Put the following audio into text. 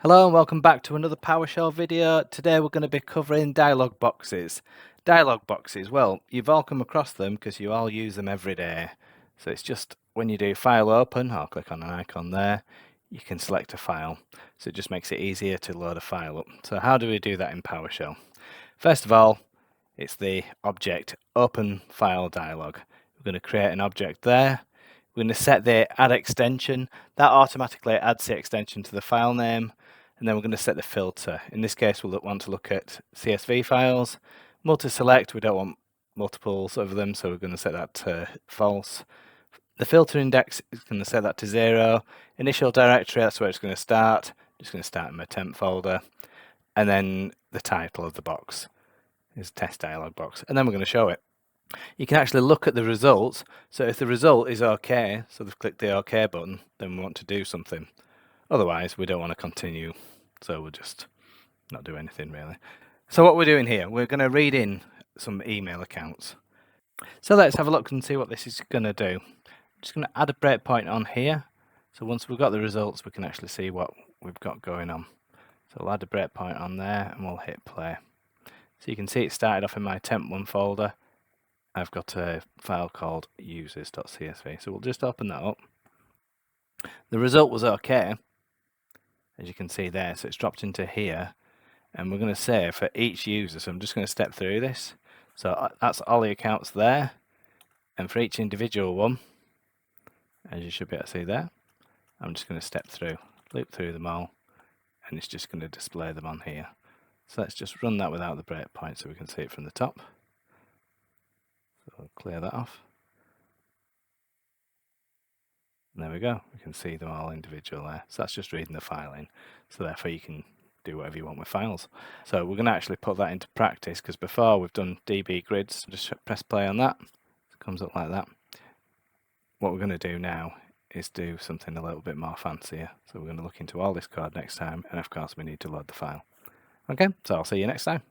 Hello and welcome back to another PowerShell video. Today we're going to be covering dialog boxes. Dialog boxes, well, you've all come across them because you all use them every day. So it's just when you do file open, or click on an icon there, you can select a file. So it just makes it easier to load a file up. So how do we do that in PowerShell? First of all, it's the object open file dialog. We're going to create an object there. We're going to set the add extension. That automatically adds the extension to the file name. And then we're going to set the filter. In this case, we'll want to look at CSV files. Multi-select, we don't want multiples of them, so we're going to set that to false. The filter index is going to set that to 0. Initial directory, that's where it's going to start. Just going to start in my temp folder. And then the title of the box is test dialog box. And then we're going to show it. You can actually look at the results. So if the result is OK, so they've clicked the OK button, then we want to do something. Otherwise, we don't want to continue. So we'll just not do anything really. So what we're doing here, we're going to read in some email accounts. So let's have a look and see what this is going to do. I'm just going to add a breakpoint on here. So once we've got the results, we can actually see what we've got going on. So we'll add a breakpoint on there and we'll hit play. So you can see it started off in my temp1 folder. I've got a file called users.csv. So we'll just open that up. The result was okay, as you can see there. So it's dropped into here. And we're going to say for each user, so I'm just going to step through this. So that's all the accounts there. And for each individual one, as you should be able to see there, I'm just going to step through, loop through them all, and it's just going to display them on here. So let's just run that without the breakpoint so we can see it from the top. So I'll clear that off. And there we go. We can see them all individual there. So that's just reading the file in. So therefore you can do whatever you want with files. So we're going to actually put that into practice because before we've done DB grids. Just press play on that. It comes up like that. What we're going to do now is do something a little bit more fancier. So we're going to look into all this code next time, and of course we need to load the file. Okay, so I'll see you next time.